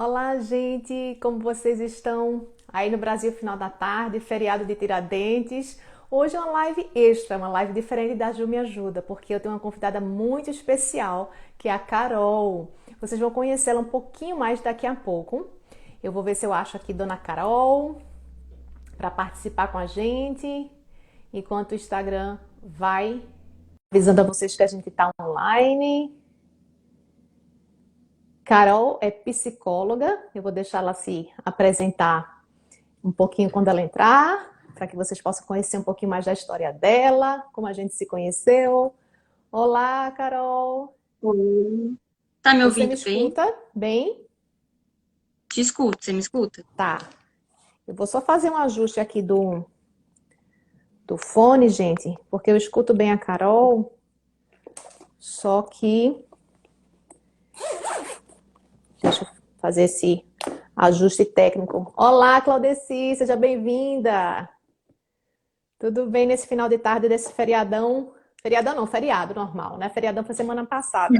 Olá, gente! Como vocês estão? Aí no Brasil, final da tarde, feriado de Tiradentes. Hoje é uma live extra, uma live diferente da Ju Me Ajuda, porque eu tenho uma convidada muito especial, que é a Carol. Vocês vão conhecê-la um pouquinho mais daqui a pouco. Eu vou ver se eu acho aqui Dona Carol para participar com a gente, enquanto o Instagram vai avisando a vocês que a gente está online. Carol é psicóloga, eu vou deixar ela se apresentar um pouquinho quando ela entrar, para que vocês possam conhecer um pouquinho mais da história dela, como a gente se conheceu. Olá, Carol. Oi. Tá me Você me ouvindo bem? escuta bem? Te escuto, você me escuta? Tá. Eu vou só fazer um ajuste aqui do fone, gente, porque eu escuto bem a Carol, só que deixa eu fazer esse ajuste técnico. Olá, Claudeci, seja bem-vinda. Tudo bem nesse final de tarde desse feriadão? Feriadão não, feriado normal, né? Feriadão foi semana passada.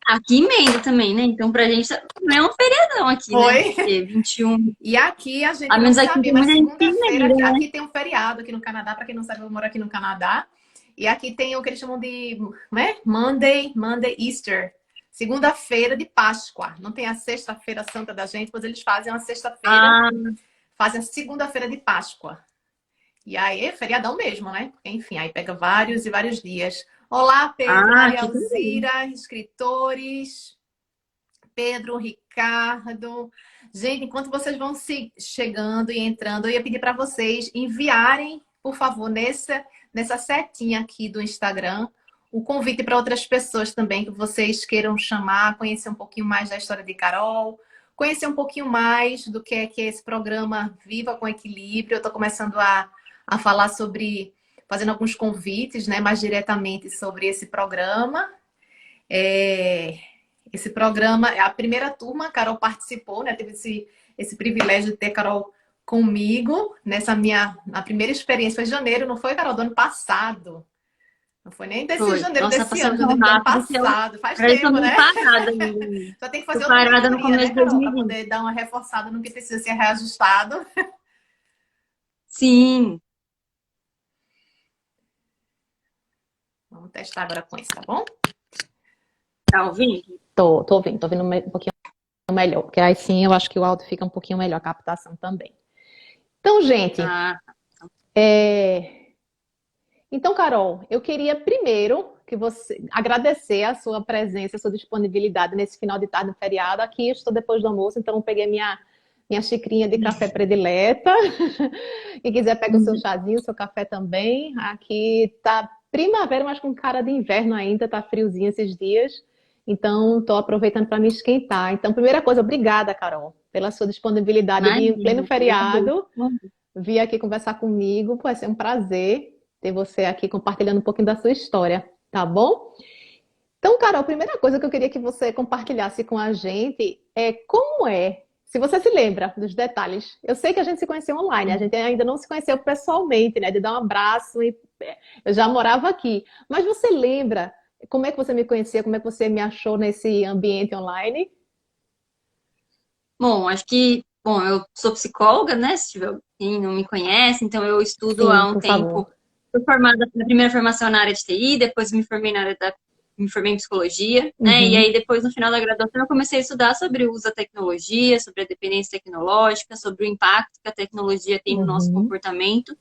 Aqui emenda também, né? Então pra gente não é um feriadão aqui, né? Foi. Porque 21, E aqui a gente a não menos aqui sabia, tem mas muita gente que segunda-feira emenda, aqui, né? aqui tem um feriado aqui no Canadá, para quem não sabe, eu moro aqui no Canadá. E aqui tem o que eles chamam de, né? Monday Easter. Segunda-feira de Páscoa. Não tem a sexta-feira santa da gente, pois eles fazem uma sexta-feira, Ah, fazem a segunda-feira de Páscoa. E aí é feriadão mesmo, né? Enfim, aí pega vários e vários dias. Olá, Pedro, Maria aqui também. Alzira, escritores. Pedro, Ricardo. Gente, enquanto vocês vão se chegando e entrando, eu ia pedir para vocês enviarem, por favor, nessa setinha aqui do Instagram, o convite para outras pessoas também que vocês queiram chamar, conhecer um pouquinho mais da história de Carol, conhecer um pouquinho mais do que é esse programa Viva com Equilíbrio. Eu estou começando a falar sobre, fazendo alguns convites, né, mais diretamente sobre esse programa. Esse programa, a primeira turma, a Carol participou, né? Teve esse privilégio de ter a Carol comigo na primeira experiência. Foi em janeiro, não foi, Carol? Do ano passado. Não foi nem desse Foi. janeiro Nossa, tá desse ano, passando janeiro tão do ano rápido que eu passado. Faz agora eu tô tempo, meio né? parada ainda. Só tem que Tô fazer outra parada no mentoria, começo né, de Carol? Para 2020. poder dar uma reforçada no que precisa ser reajustado. Sim, Vamos testar agora com isso, tá bom? tá ouvindo? Tô ouvindo um pouquinho melhor, porque aí sim eu acho que o áudio fica um pouquinho melhor, a captação também. Então, gente, Ah, é, então, Carol, eu queria primeiro que você agradecer a sua presença, a sua disponibilidade nesse final de tarde no feriado. Aqui eu estou depois do almoço, então eu peguei minha xicrinha de café predileta. Quem quiser pega o seu chazinho, o seu café também. Aqui tá primavera, mas com cara de inverno ainda, tá friozinho esses dias. Então, estou aproveitando para me esquentar. Então, primeira coisa, obrigada, Carol, pela sua disponibilidade de, em pleno imagina, agradeço. feriado, vir aqui conversar comigo. Vai ser um prazer ter você aqui compartilhando um pouquinho da sua história, tá bom? Então, Carol, a primeira coisa que eu queria que você compartilhasse com a gente é como é, se você se lembra dos detalhes. Eu sei que a gente se conheceu online, a gente ainda não se conheceu pessoalmente, né? De dar um abraço e eu já morava aqui. Mas você lembra como é que você me conhecia, como é que você me achou nesse ambiente online? Bom, acho que, bom, eu sou psicóloga, né? Se tiver quem não me conhece, então eu estudo Sim, há um por tempo. favor. Fui formada na primeira formação na área de TI, depois me formei na área me formei em psicologia, né? E aí Uhum, depois no final da graduação eu comecei a estudar sobre o uso da tecnologia, sobre a dependência tecnológica, sobre o impacto que a tecnologia tem no nosso uhum, comportamento.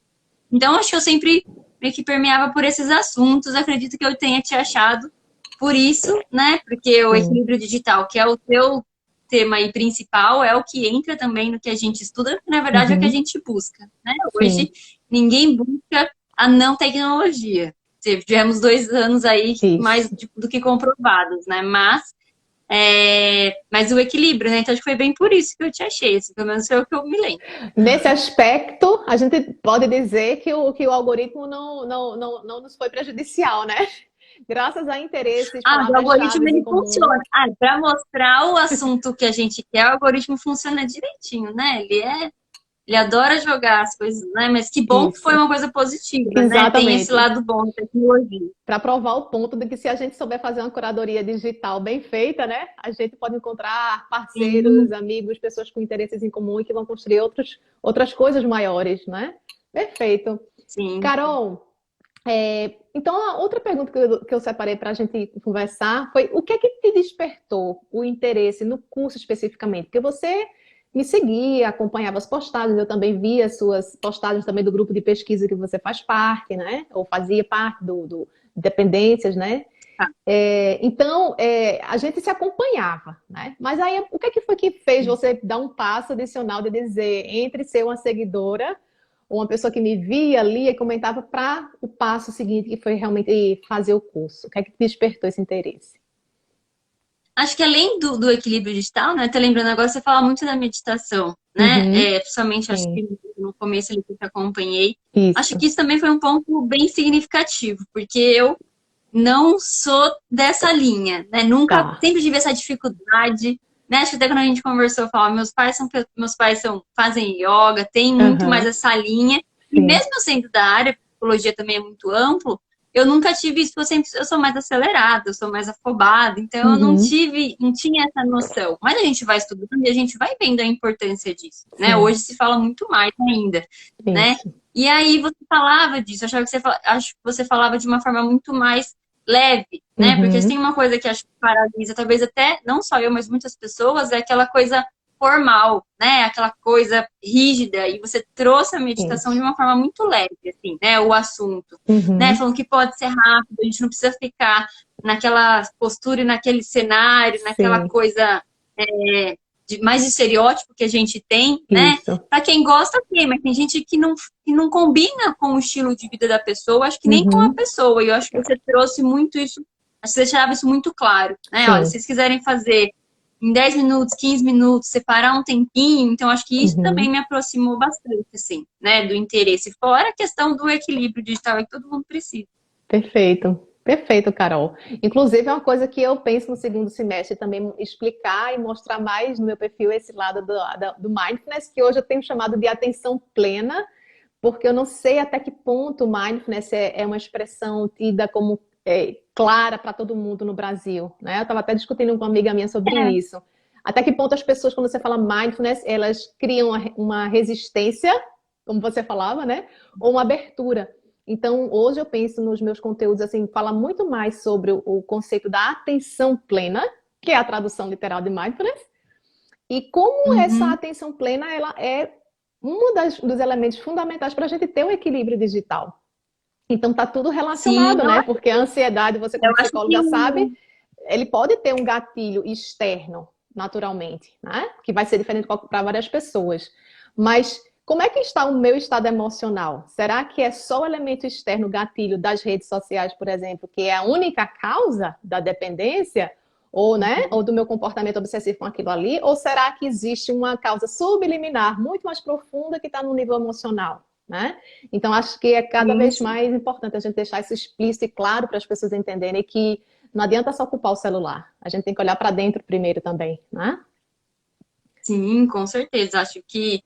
Então acho que eu sempre meio que permeava por esses assuntos. Acredito que eu tenha te achado por isso, né? Porque o sim. equilíbrio digital, que é o teu tema aí principal, é o que entra também no que a gente estuda, que na verdade é o que a Uhum, gente busca, né? sim, Hoje ninguém busca a não tecnologia. Tivemos 2 anos aí mais isso. do que comprovados, né? Mas o equilíbrio, né? Então acho que foi bem por isso que eu te achei, assim, pelo menos foi o que eu me lembro. Nesse aspecto, a gente pode dizer que o algoritmo não nos foi prejudicial, né? Graças a interesses, Ah, o algoritmo palavras-chave em ele comum. funciona. Ah, para mostrar o assunto que a gente quer, o algoritmo funciona direitinho, né? ele adora jogar as coisas, né? Mas que bom que foi Isso. uma coisa positiva, né? Tem esse Exatamente. lado bom da tecnologia. Para provar o ponto de que se a gente souber fazer uma curadoria digital bem feita, né, a gente pode encontrar parceiros, Sim, amigos, pessoas com interesses em comum e que vão construir outras coisas maiores, né? Perfeito. sim. Carol, então a outra pergunta que eu separei para a gente conversar foi o que é que te despertou o interesse no curso especificamente? Porque você me seguia, acompanhava as postagens, eu também via as suas postagens também do grupo de pesquisa que você faz parte, né? Ou fazia parte do Dependências, né? Tá. Então, a gente se acompanhava, né? Mas aí, o que é que foi que fez você dar um passo adicional de dizer entre ser uma seguidora ou uma pessoa que me via, lia e comentava para o passo seguinte, que foi realmente fazer o curso? O que é que despertou esse interesse? Acho que além do equilíbrio digital, né? Tô lembrando agora, você fala muito da meditação, né? Uhum, Principalmente, acho sim, que no começo ali que eu te acompanhei. Acho isso, que isso também foi um ponto bem significativo, porque eu não sou dessa linha, né? Nunca, tá. sempre tive essa dificuldade, né? Acho que até quando a gente conversou, eu falava, fazem yoga, tem muito mais Aham, essa linha. E sim, mesmo eu sendo da área, a psicologia também é muito amplo, eu nunca tive isso, eu sou mais acelerada, eu sou mais afobada, então eu uhum, não tinha essa noção. Mas a gente vai estudando e a gente vai vendo a importância disso, né? sim, Hoje se fala muito mais ainda, né? isso. E aí você falava disso, eu achava que acho que você falava de uma forma muito mais leve, né? Porque tem Uhum, uma coisa que acho que paralisa, talvez até não só eu, mas muitas pessoas, é aquela coisa formal, né? Aquela coisa rígida. E você trouxe a meditação de isso. uma forma muito leve, assim, né? O assunto, né? Uhum, Falando que pode ser rápido, a gente não precisa ficar naquela postura e naquele cenário, naquela sim, coisa mais de estereótipo que a gente tem, né? isso. Para quem gosta, ok, mas tem gente que não combina com o estilo de vida da pessoa, acho que nem com a Uhum, pessoa. E eu acho que você trouxe muito isso, acho que você deixava isso muito claro, né? Olha, se sim. vocês quiserem fazer em 10 minutos, 15 minutos, separar um tempinho, então acho que isso também Uhum. me aproximou bastante, assim, né, do interesse. Fora a questão do equilíbrio digital que todo mundo precisa. Perfeito, perfeito, Carol. Inclusive, é uma coisa que eu penso no segundo semestre também explicar e mostrar mais no meu perfil esse lado do mindfulness, que hoje eu tenho chamado de atenção plena, porque eu não sei até que ponto o mindfulness é uma expressão tida como clara para todo mundo no Brasil, né? Eu estava até discutindo com uma amiga minha sobre É, isso. Até que ponto as pessoas, quando você fala mindfulness, elas criam uma resistência, como você falava, né? Ou uma abertura. Então, hoje eu penso nos meus conteúdos assim, fala muito mais sobre o conceito da atenção plena, que é a tradução literal de mindfulness, e como essa uhum, atenção plena ela é dos elementos fundamentais para a gente ter um equilíbrio digital. Então tá tudo sim, relacionado, né? Porque a ansiedade, você eu como acho psicólogo que já sabe, ele pode ter um gatilho externo, naturalmente, né? Que vai ser diferente para várias pessoas. Mas como é que está o meu estado emocional? Será que é só o elemento externo, o gatilho das redes sociais, por exemplo, que é a única causa da dependência? Ou, né, ou do meu comportamento obsessivo com aquilo ali? Ou será que existe uma causa subliminar, muito mais profunda, que está no nível emocional? Né? Então, acho que é cada sim, vez sim. mais importante a gente deixar isso explícito e claro para as pessoas entenderem que não adianta só ocupar o celular. A gente tem que olhar para dentro primeiro também, né? Sim, com certeza. Acho que,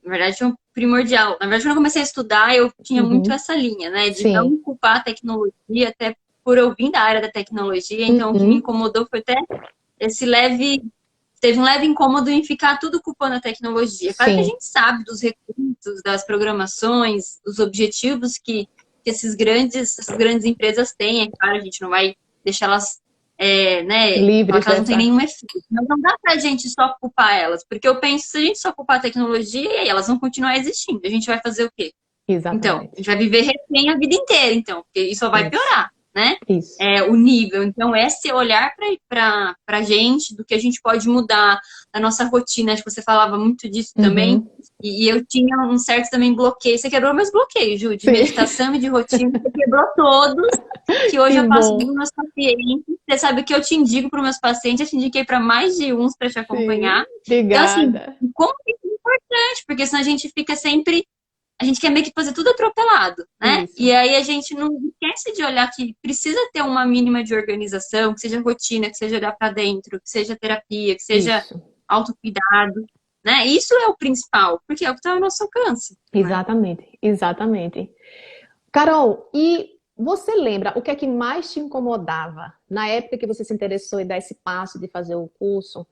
na verdade, é um primordial. Na verdade, quando eu comecei a estudar, eu tinha muito Uhum. essa linha, né? De Sim. não culpar a tecnologia, até por eu vir da área da tecnologia. Então, o que me Uhum. incomodou foi até esse leve. Teve um leve incômodo em ficar tudo culpando a tecnologia. Claro que a Sim. gente sabe dos recursos, das programações, dos objetivos que essas grandes empresas têm. É claro, a gente não vai deixar elas né, falar Livres que elas não têm dessa. nenhum efeito. Mas não dá pra gente só culpar elas, porque eu penso, se a gente só culpar a tecnologia, e aí elas vão continuar existindo. A gente vai fazer o quê? Então, a Exatamente. gente vai viver refém a vida inteira, então, porque isso só vai Isso. piorar, né? Isso. O nível. Então, é esse olhar para a gente, do que a gente pode mudar na nossa rotina. Acho que você falava muito disso também. Uhum. E eu tinha um certo também bloqueio. Você quebrou meus bloqueios, Ju, de Sim. meditação e de rotina. Você quebrou todos, que hoje Que eu passo para bom. os meus pacientes. Você sabe que eu te indico para os meus pacientes, eu te indiquei para mais de uns para te Sim. acompanhar. Então, assim, Obrigada. como que é importante? Porque senão a gente fica sempre a gente quer meio que fazer tudo atropelado, né? Isso. E aí a gente não esquece de olhar que precisa ter uma mínima de organização, que seja rotina, que seja olhar para dentro, que seja terapia, que seja Isso. autocuidado. né? Isso é o principal, porque é o que está ao nosso alcance. Exatamente, exatamente. Carol, e você lembra o que é que mais te incomodava na época que você se interessou em dar esse passo de fazer o curso?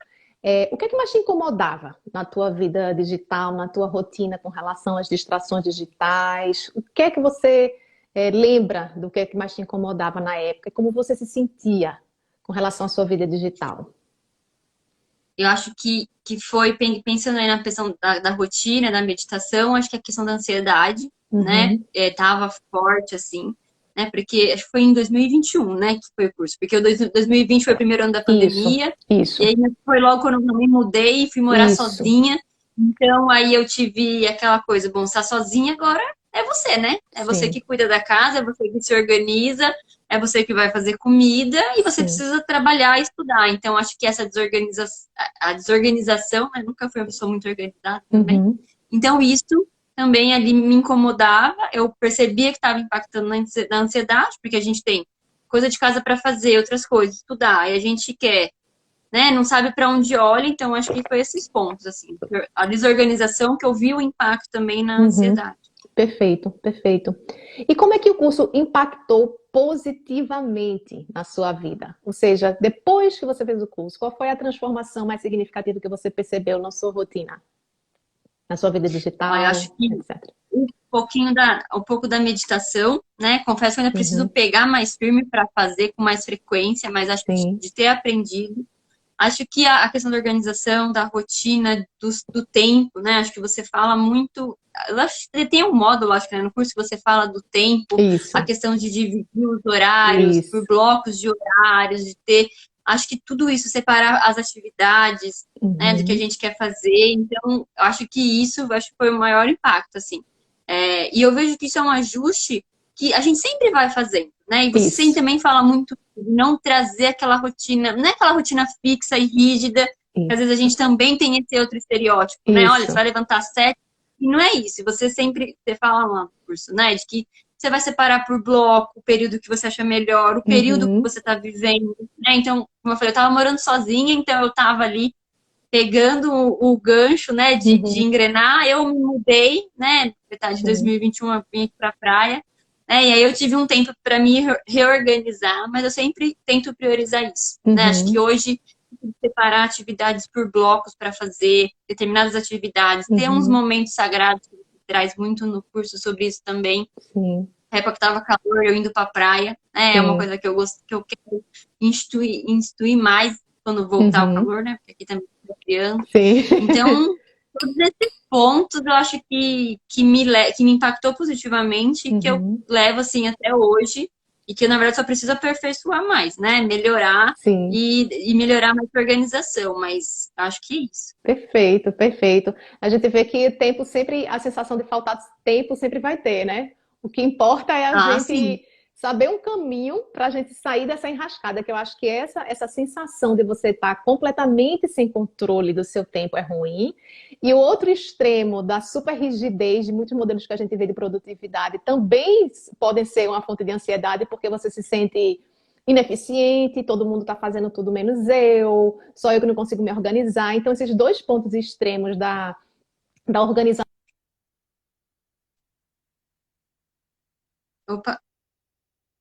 O que é que mais te incomodava na tua vida digital, na tua rotina com relação às distrações digitais? O que é que você lembra do que é que mais te incomodava na época? E como você se sentia com relação à sua vida digital? Eu acho que foi, pensando aí na questão da rotina, da meditação, acho que a questão da ansiedade, né, Uhum. tava forte, assim, né, porque acho que foi em 2021, né, que foi o curso, porque o 2020 foi o primeiro ano da Isso, pandemia, e isso, aí foi logo quando eu me mudei e fui morar isso. sozinha, então aí eu tive aquela coisa, bom, você tá sozinha agora é você, né, é você Sim, que cuida da casa, é você que se organiza, é você que vai fazer comida e você sim. precisa trabalhar e estudar. Então, acho que essa a desorganização, né? Nunca fui uma pessoa muito organizada também. Uhum. Então, isso também ali me incomodava. Eu percebia que estava impactando na ansiedade, porque a gente tem coisa de casa para fazer, outras coisas, estudar, e a gente quer, né? Não sabe para onde olha. Então, acho que foi esses pontos, assim. A desorganização que eu vi o impacto também na Uhum. ansiedade. Perfeito, perfeito. E como é que o curso impactou positivamente na sua vida? Ou seja, depois que você fez o curso, qual foi a transformação mais significativa que você percebeu na sua rotina, na sua vida Olha, eu acho digital, que etc. um pouco da meditação, né? Confesso que eu ainda preciso Uhum. pegar mais firme para fazer com mais frequência, mas acho que Sim, de ter aprendido. Acho que a questão da organização, da rotina, do tempo, né? Acho que você fala muito. Eu acho que tem um módulo, acho que né, no curso você fala do tempo, a isso, questão de dividir os horários por isso. blocos de horários, de ter. Acho que tudo isso, separar as atividades, né, do que a Uhum. gente quer fazer. Então, eu acho que isso acho que foi o maior impacto, assim. E eu vejo que isso é um ajuste que a gente sempre vai fazendo, né? E você sempre Isso, também fala muito de não trazer aquela rotina, não é aquela rotina fixa e rígida, que às vezes a gente isso, também tem esse outro estereótipo, né? Olha, você isso. vai levantar às 7, e não é isso. Você fala lá no curso, né? De que você vai separar por bloco o período que você acha melhor, o período que Uhum. você está vivendo, né? Então, como eu falei, eu estava morando sozinha, então eu estava ali pegando o gancho, né, de Uhum. engrenar, eu me mudei, né, metade de Sim, 2021 eu vim para a praia, né, e aí eu tive um tempo para me reorganizar, mas eu sempre tento priorizar isso, né, acho que uhum. hoje separar atividades por blocos para fazer determinadas atividades, ter uns Uhum. momentos sagrados que traz muito no curso sobre isso também. Sim, Na época que tava calor, eu indo para a praia, né, é uma sim. coisa que eu gosto, que eu quero instituir mais quando voltar ao Uhum. calor, né, porque aqui também tá criando. Sim. Então, todos esses pontos eu acho que me impactou positivamente e que eu Uhum. levo assim até hoje e que eu, na verdade, só preciso aperfeiçoar mais, né? Melhorar Sim. e melhorar mais a organização, mas acho que é isso. Perfeito, perfeito. A gente vê que tempo sempre, a sensação de faltar tempo sempre vai ter, né? O que importa é a Ah, sim. gente saber um caminho para a gente sair dessa enrascada, que eu acho que essa sensação de você estar completamente sem controle do seu tempo é ruim. E o outro extremo da super rigidez de muitos modelos que a gente vê de produtividade também podem ser uma fonte de ansiedade, porque você se sente ineficiente, todo mundo está fazendo tudo menos eu, só eu que não consigo me organizar. Então, esses dois pontos extremos da organização Opa,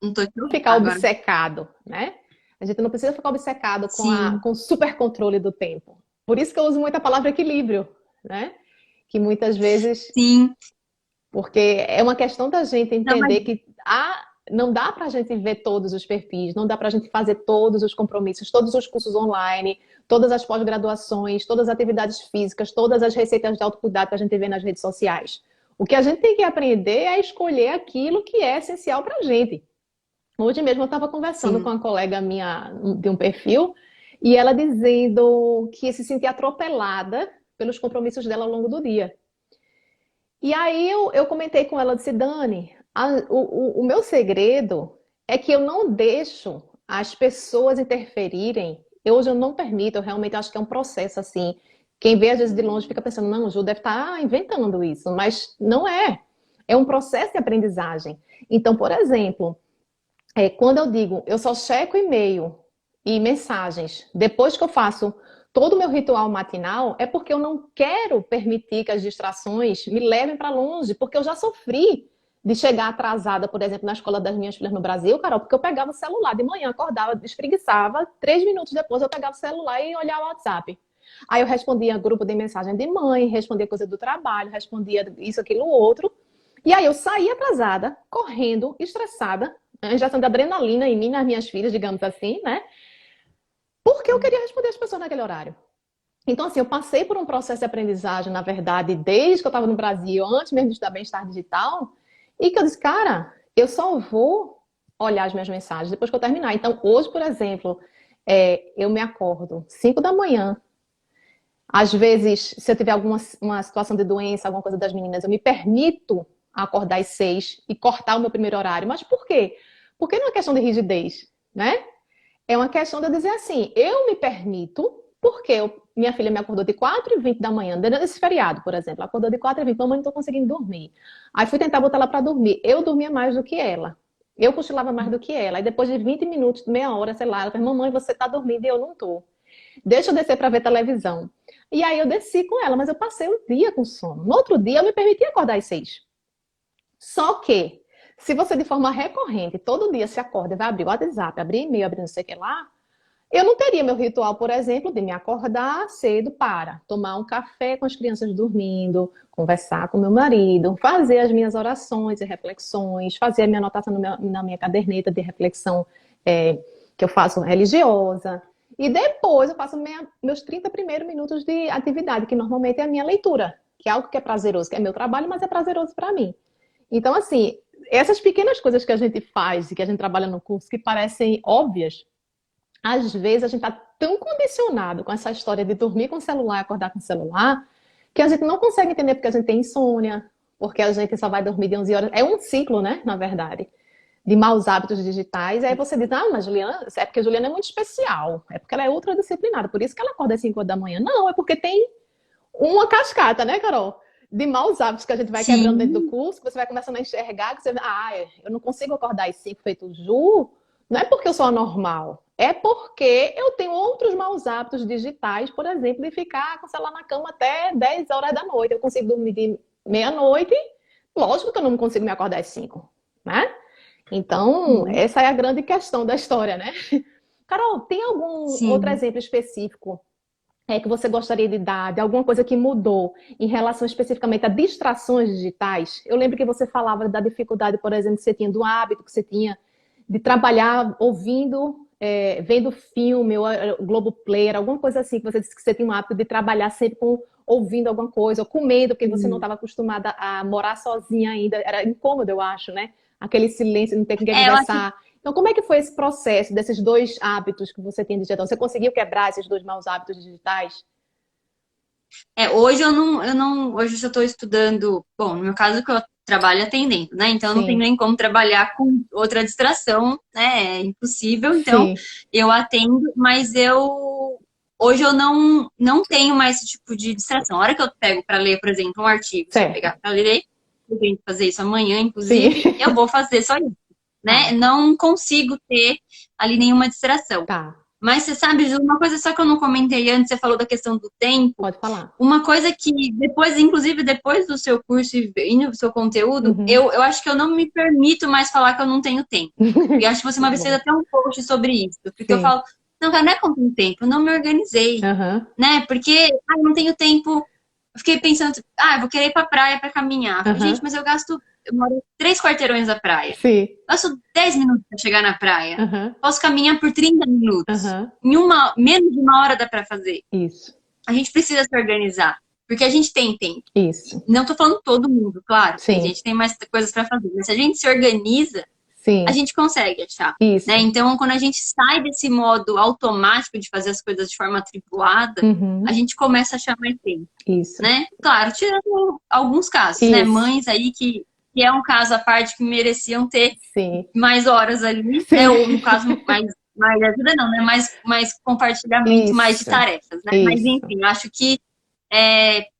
não tô te ouvindo ficar agora. obcecado, né? A gente não precisa ficar obcecado Sim, com o super controle do tempo. Por isso que eu uso muito a palavra equilíbrio, né? Que muitas vezes, sim. porque é uma questão da gente Não, mas entender que não dá para a gente ver todos os perfis, não dá para a gente fazer todos os compromissos, todos os cursos online, todas as pós-graduações, todas as atividades físicas, todas as receitas de autocuidado que a gente vê nas redes sociais. O que a gente tem que aprender é escolher aquilo que é essencial para a gente. Hoje mesmo eu estava conversando com sim. uma colega minha de um perfil e ela dizendo que se sentia atropelada pelos compromissos dela ao longo do dia. E aí eu comentei com ela, disse, Dani, o meu segredo é que eu não deixo as pessoas interferirem. Hoje eu não permito, eu realmente acho que é um processo assim. Quem vê às vezes de longe fica pensando, não, o Ju deve estar inventando isso, mas não é. É um processo de aprendizagem. Então, por exemplo, quando eu digo, eu só checo e-mail e mensagens depois que eu faço todo o meu ritual matinal é porque eu não quero permitir que as distrações me levem para longe, porque eu já sofri de chegar atrasada, por exemplo, na escola das minhas filhas no Brasil, Carol, porque eu pegava o celular de manhã, acordava, espreguiçava, 3 minutos depois eu pegava o celular e olhava o WhatsApp. Aí eu respondia grupo de mensagem de mãe, respondia coisa do trabalho, respondia isso, aquilo, outro. E aí eu saía atrasada, correndo, estressada, a injeção de adrenalina em mim, nas minhas filhas, digamos assim, né? Porque eu queria responder as pessoas naquele horário. Então, assim, eu passei por um processo de aprendizagem, na verdade, desde que eu estava no Brasil, antes mesmo de estudar bem-estar digital, e que eu disse, cara, eu só vou olhar as minhas mensagens depois que eu terminar. Então, hoje, por exemplo, eu me acordo 5 da manhã. Às vezes, se eu tiver uma situação de doença, alguma coisa das meninas, eu me permito acordar às 6 e cortar o meu primeiro horário. Mas por quê? Porque não é uma questão de rigidez, né? É uma questão de eu dizer assim, eu me permito, porque minha filha me acordou de 4h20 da manhã, durante esse feriado, por exemplo. Ela acordou de 4h20, mamãe, não tô conseguindo dormir. Aí fui tentar botar ela para dormir. Eu dormia mais do que ela. Eu cochilava mais do que ela. Aí depois de 20 minutos, meia hora, sei lá, ela falou, mamãe, você tá dormindo e eu não tô. Deixa eu descer para ver televisão. E aí eu desci com ela, mas eu passei o dia com sono. No outro dia eu me permiti acordar às 6. Só que, se você de forma recorrente, todo dia se acorda e vai abrir o WhatsApp, abrir e-mail, abrir não sei o que lá, eu não teria meu ritual, por exemplo, de me acordar cedo para tomar um café com as crianças dormindo, conversar com meu marido, fazer as minhas orações e reflexões, fazer a minha anotação na minha caderneta de reflexão que eu faço religiosa. E depois eu faço meus 30 primeiros minutos de atividade, que normalmente é a minha leitura, que é algo que é prazeroso, que é meu trabalho, mas é prazeroso para mim. Então, assim, essas pequenas coisas que a gente faz e que a gente trabalha no curso, que parecem óbvias, às vezes a gente está tão condicionado com essa história de dormir com o celular e acordar com o celular, que a gente não consegue entender porque a gente tem insônia, porque a gente só vai dormir de 11 horas. É um ciclo, né, na verdade, de maus hábitos digitais. Aí você diz, ah, mas Juliana, é porque a Juliana é muito especial, é porque ela é ultra disciplinada, por isso que ela acorda às 5 horas da manhã. Não, é porque tem uma cascata, né, Carol? De maus hábitos que a gente vai quebrando dentro do curso, que você vai começando a enxergar, que você eu não consigo acordar às 5 feito Ju, não é porque eu sou anormal, é porque eu tenho outros maus hábitos digitais, por exemplo, de ficar com o celular na cama até 10 horas da noite. Eu consigo dormir de meia-noite, lógico que eu não consigo me acordar às 5, né? Então, essa é a grande questão da história, né? Carol, tem algum outro exemplo específico que você gostaria de dar, de alguma coisa que mudou em relação especificamente a distrações digitais? Eu lembro que você falava da dificuldade, por exemplo, que você tinha do hábito que você tinha de trabalhar ouvindo, vendo filme, ou Globoplay, alguma coisa assim, que você disse que você tinha um hábito de trabalhar sempre ouvindo alguma coisa, ou comendo, porque você não estava acostumada a morar sozinha ainda. Era incômodo, eu acho, né? Aquele silêncio, não ter com quem conversar. Então, como é que foi esse processo desses dois hábitos que você tem digital? Você conseguiu quebrar esses dois maus hábitos digitais? Hoje eu não, hoje eu só estou estudando, bom, no meu caso que eu trabalho atendendo, né? Então eu não tenho nem como trabalhar com outra distração, né? É impossível, então eu atendo, mas hoje eu não tenho mais esse tipo de distração. A hora que eu pego para ler, por exemplo, um artigo, se eu pegar para ler, eu tenho que fazer isso amanhã, inclusive, eu vou fazer só isso. Né? Não consigo ter ali nenhuma distração. Mas você sabe, Ju, uma coisa só que eu não comentei antes, você falou da questão do tempo. Pode falar. Uma coisa que depois, inclusive depois do seu curso e do seu conteúdo, eu acho que eu não me permito mais falar que eu não tenho tempo. E acho que você uma vez fez até um post sobre isso. Porque eu falo, não, cara, não é que eu não tenho tempo, eu não me organizei. Né? Porque eu não tenho tempo. Eu fiquei pensando, eu vou querer ir pra praia pra caminhar. Gente, mas eu moro 3 quarteirões da praia. Passo 10 minutos para chegar na praia. Posso caminhar por 30 minutos. Menos de uma hora dá para fazer. Isso. A gente precisa se organizar. Porque a gente tem tempo. Isso. Não tô falando todo mundo, claro. A gente tem mais coisas para fazer. Mas se a gente se organiza, a gente consegue achar. Isso. Né? Então, quando a gente sai desse modo automático de fazer as coisas de forma atribulada, a gente começa a achar mais tempo. Isso. Né? Claro, tirando alguns casos, né? Mães aí que é um caso à parte que mereciam ter mais horas ali, né? Ou no caso, mais ajuda não, né? Mais compartilhamento, mais de tarefas, né? Mas enfim, acho que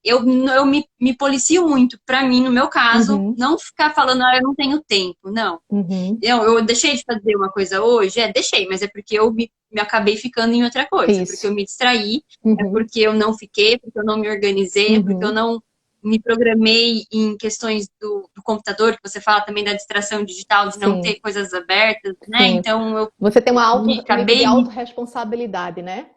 eu me policio muito, pra mim, no meu caso, Uhum. não ficar falando, eu não tenho tempo, não. Uhum. Eu deixei de fazer uma coisa hoje? Deixei, mas é porque eu me acabei ficando em outra coisa, porque eu Isso. me distraí, é Uhum. porque eu não fiquei, porque eu não me organizei, é porque eu Uhum. não me programei em questões do computador, que você fala também da distração digital, de não ter Sim, coisas abertas, né? sim. Então eu Você tem um nível de acabei me. autorresponsabilidade, né?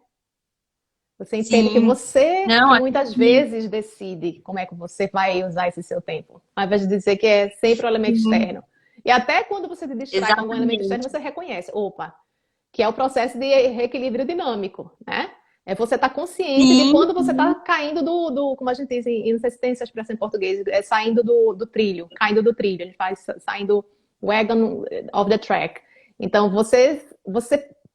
Você entende que Sim, você não, que acho muitas que vezes decide como é que você vai usar esse seu tempo, ao invés de dizer que é sempre o elemento sim, externo. E até quando você se distrai com algum elemento externo, exatamente. você reconhece, opa, que é o processo de reequilíbrio dinâmico, né? É você estar consciente de Sim, quando você está sim, caindo como a gente diz, não sei se tem essa expressão em português, é saindo do trilho, caindo do trilho, a gente faz saindo wagon of the track. Então,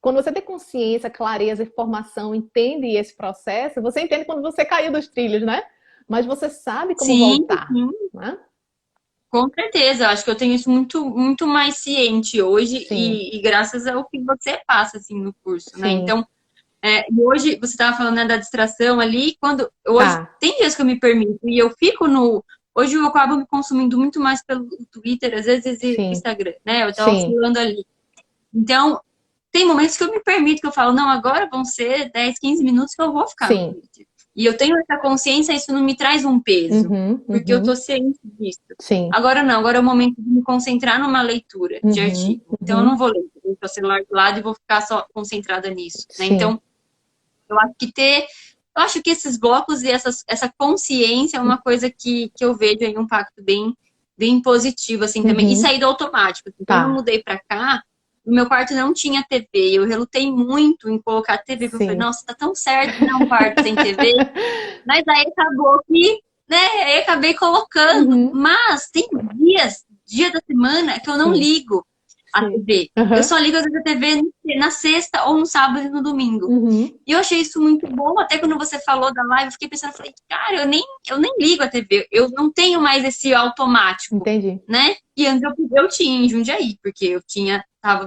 quando você tem consciência, clareza, informação, entende esse processo, você entende quando você caiu dos trilhos, né? Mas você sabe como sim, voltar, sim. né? Com certeza, eu acho que eu tenho isso muito, muito mais ciente hoje Sim, e graças ao que você passa, assim, no curso, né? sim. Então, e hoje, você estava falando, né, da distração ali, hoje, Tá, tem dias que eu me permito e eu fico no... Hoje eu acabo me consumindo muito mais pelo Twitter, às vezes, e sim, Instagram, né? Eu tava sim, oscilando ali. Então, tem momentos que eu me permito, que eu falo, não, agora vão ser 10, 15 minutos que eu vou ficar no sim. Twitter. E eu tenho essa consciência, isso não me traz um peso, Uhum, porque eu tô uhum, ciente disso. sim. Agora não, agora é o momento de me concentrar numa leitura de Uhum, artigo. Então eu não uhum, vou ler, vou deixar o celular do lado e vou ficar só concentrada nisso, né? sim. Então, eu acho que esses blocos e essa consciência é uma coisa que eu vejo aí um impacto bem, bem positivo, assim, também. E Uhum, saída automático. Assim, quando eu tá, mudei pra cá, no meu quarto não tinha TV. Eu relutei muito em colocar TV, porque eu falei, sim. nossa, tá tão certo, né, um quarto sem TV. Mas aí acabou que, né, aí acabei colocando. Uhum, Mas tem dia da semana, que eu não sim, ligo a sim. TV. Eu Uhum, só ligo às vezes a TV na sexta ou no sábado e no domingo. uhum, E eu achei isso muito bom. Até quando você falou da live, eu fiquei pensando, falei, cara, eu nem ligo a TV. Eu não tenho mais esse automático, entendi. né? E antes eu tinha em Jundiaí, porque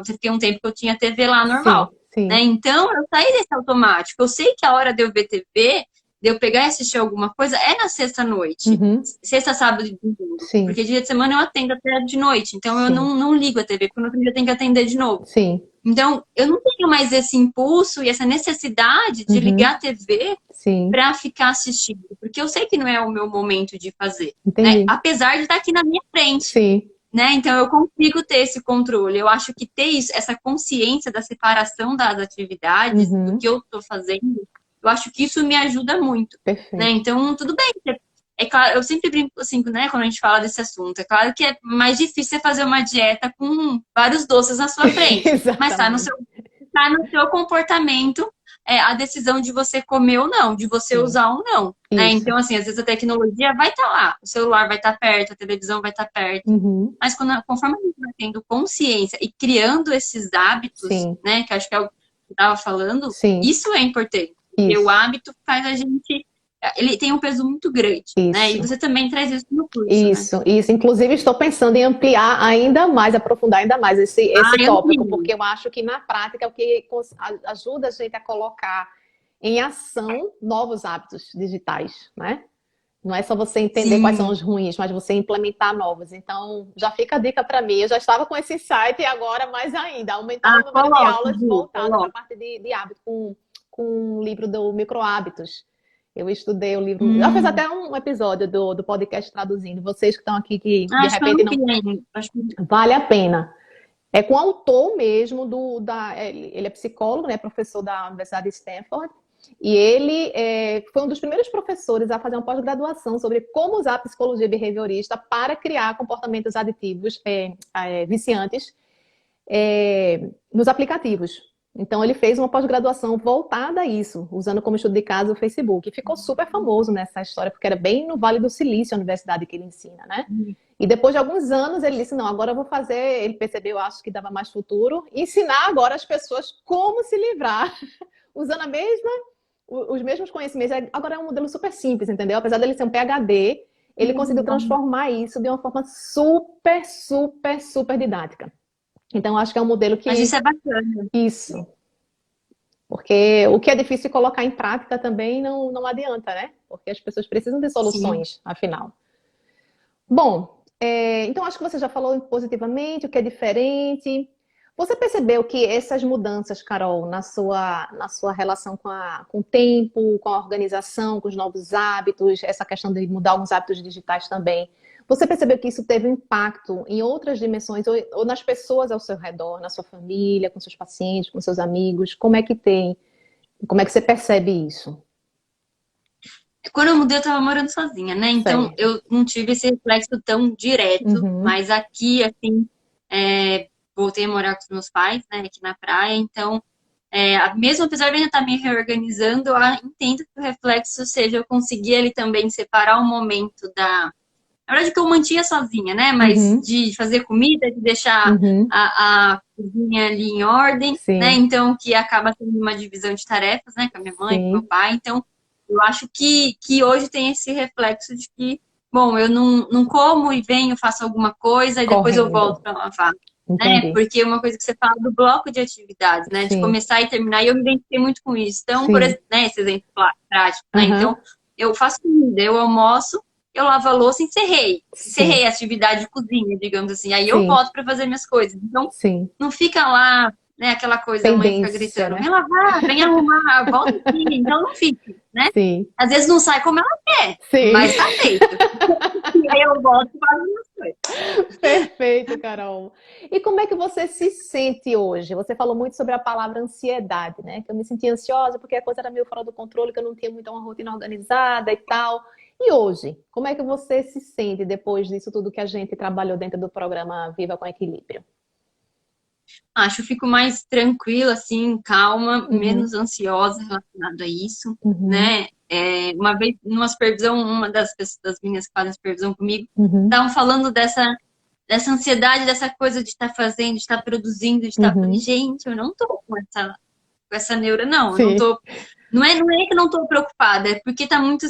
fiquei um tempo que eu tinha TV lá Sim, normal, né? sim. Então eu saí desse automático. Eu sei que a hora de eu ver TV, de eu pegar e assistir alguma coisa, é na sexta-noite. Uhum, Sexta, sábado e domingo. sim, Porque dia de semana eu atendo até de noite. Então eu sim, não ligo a TV, porque no outro dia eu tenho que atender de novo. sim. Então, eu não tenho mais esse impulso e essa necessidade de ligar Uhum, a TV sim, para ficar assistindo, porque eu sei que não é o meu momento de fazer, né? entendi. Apesar de estar aqui na minha frente, Sim. né? Então, eu consigo ter esse controle. Eu acho que ter isso, essa consciência da separação das atividades, do Uhum, que eu estou fazendo, eu acho que isso me ajuda muito, né? perfeito. Então, tudo bem. É claro, eu sempre brinco assim, né, quando a gente fala desse assunto. É claro que é mais difícil você fazer uma dieta com vários doces na sua frente, mas Exatamente. tá no seu comportamento a decisão de você comer ou não, de você Sim, usar ou não, né? isso. Então, assim, às vezes a tecnologia vai estar lá, o celular vai estar perto, a televisão vai estar perto, Uhum, mas conforme a gente vai tendo consciência e criando esses hábitos, sim, né, que acho que é o que eu estava falando, sim, isso é importante, porque o isso, hábito faz a gente, ele tem um peso muito grande, né? E isso. você também traz isso no curso, né? Isso, isso. Inclusive, estou pensando em ampliar ainda mais, aprofundar ainda mais Ah, esse eu tópico, vi. porque eu acho que na prática é o que ajuda a gente a colocar em ação novos hábitos digitais, né? Não é só você entender quais são Sim. os ruins, mas você implementar novos. Então, já fica a dica para mim. Eu já estava com esse insight e agora mais ainda, aumentar o Ah, número de coloque, aulas Ju, voltada para a coloque. parte de hábito, com o livro do Micro Hábitos. Eu estudei o livro, já fiz Hum. até um episódio do podcast traduzindo. Vocês que estão aqui, que de Acho que eu repente não não vi ainda. Acho que... vale a pena. É com o autor mesmo ele é psicólogo, né, professor da Universidade de Stanford, e ele foi um dos primeiros professores a fazer uma pós-graduação sobre como usar a psicologia behaviorista para criar comportamentos aditivos viciantes nos aplicativos. Então, ele fez uma pós-graduação voltada a isso, usando como estudo de caso o Facebook. E ficou super famoso nessa história, porque era bem no Vale do Silício, a universidade que ele ensina, né? E depois de alguns anos, ele disse: não, agora eu vou fazer. Ele percebeu, acho que dava mais futuro, ensinar agora as pessoas como se livrar, usando os mesmos conhecimentos. Agora é um modelo super simples, entendeu? Apesar dele ser um PhD, ele conseguiu transformar isso de uma forma super, super, super didática. Então, acho que é um modelo Mas isso que. é bacana. Isso. Porque o que é difícil de colocar em prática também não adianta, né? Porque as pessoas precisam de Sim. soluções, afinal. Bom, então acho que você já falou positivamente, o que é diferente. Você percebeu que essas mudanças, Carol, na sua relação com o tempo, com a organização, com os novos hábitos, essa questão de mudar alguns hábitos digitais também, você percebeu que isso teve um impacto em outras dimensões, ou nas pessoas ao seu redor, na sua família, com seus pacientes, com seus amigos? Como é que tem? Como é que você percebe isso? Quando eu mudei, eu tava morando sozinha, né? Então, Certo. eu não tive esse reflexo tão direto, Uhum, mas aqui, assim, voltei a morar com os meus pais, né, aqui na praia, então, mesmo apesar de eu ainda estar me reorganizando, eu entendo que o reflexo seja eu conseguir ali também separar o momento na verdade, que eu mantinha sozinha, né? Mas uhum, de fazer comida, de deixar uhum. a cozinha ali em ordem, né? Sim, Então, que acaba sendo uma divisão de tarefas, né? Com a minha mãe, com o meu sim. pai. Então, eu acho que hoje tem esse reflexo de que, bom, eu não como e venho, faço alguma coisa e depois eu volto Correndo. para lavar. Né? Entendi. Porque uma coisa que você fala do bloco de atividades, né? De Sim, começar e terminar, e eu me identifiquei muito com isso. Então, por sim. exemplo, né, esse exemplo prático, né? Aham, Então, eu faço comida, eu almoço, eu lavo a louça e sim, encerrei a atividade de cozinha, digamos assim. Aí eu sim, volto para fazer minhas coisas. Então, sim. não fica lá, né, aquela coisa da mãe fica Pendência, gritando, vem né? lavar, vem arrumar, volta aqui. Então não fica, né? Sim, Às vezes não sai como ela quer, sim. mas tá feito. E aí eu volto e faço minhas coisas. Perfeito, Carol. E como é que você se sente hoje? Você falou muito sobre a palavra ansiedade, né? Que eu me sentia ansiosa porque a coisa era meio fora do controle, que eu não tinha muita uma rotina organizada e tal. E hoje, como é que você se sente depois disso tudo que a gente trabalhou dentro do programa Viva com Equilíbrio? Acho que eu fico mais tranquila, assim, calma, Uhum, menos ansiosa relacionado a isso, uhum, né? Uma vez, numa supervisão, uma das meninas que fazem supervisão comigo, uhum, estavam falando dessa ansiedade, dessa coisa de estar fazendo, de estar produzindo, de estar. Falei, uhum. gente, eu não tô com essa neura, não. Eu não Sim, tô. Não é que eu não tô preocupada, é porque tá muito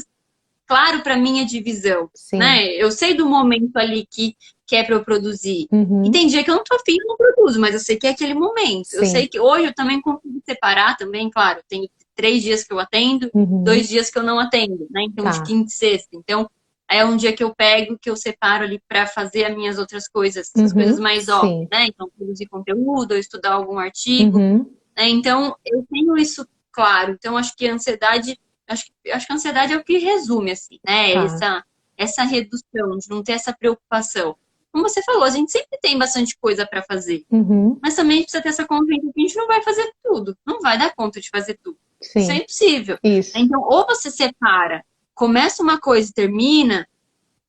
claro para mim a divisão, sim. né? Eu sei do momento ali que é para eu produzir. E Uhum, tem dia que eu não tô afim, eu não produzo, mas eu sei que é aquele momento. Eu sei sim. que hoje eu também consigo separar também, claro, tenho 3 dias que eu atendo, Uhum, 2 dias que eu não atendo, né? Então, de tá. quinta e sexta. Então, aí é um dia que eu pego, que eu separo ali para fazer as minhas outras coisas, essas coisas Uhum, mais off, sim. né? Então, produzir conteúdo, ou estudar algum artigo, Uhum, né? Então, eu tenho isso claro. Então, acho que a ansiedade, acho que a ansiedade é o que resume, assim, né? tá. Essa redução, de não ter essa preocupação. Como você falou, a gente sempre tem bastante coisa para fazer, Uhum, mas também a gente precisa ter essa consciência que a gente não vai fazer tudo, não vai dar conta de fazer tudo. Isso é sim. impossível. Isso, Então, ou você separa, começa uma coisa e termina,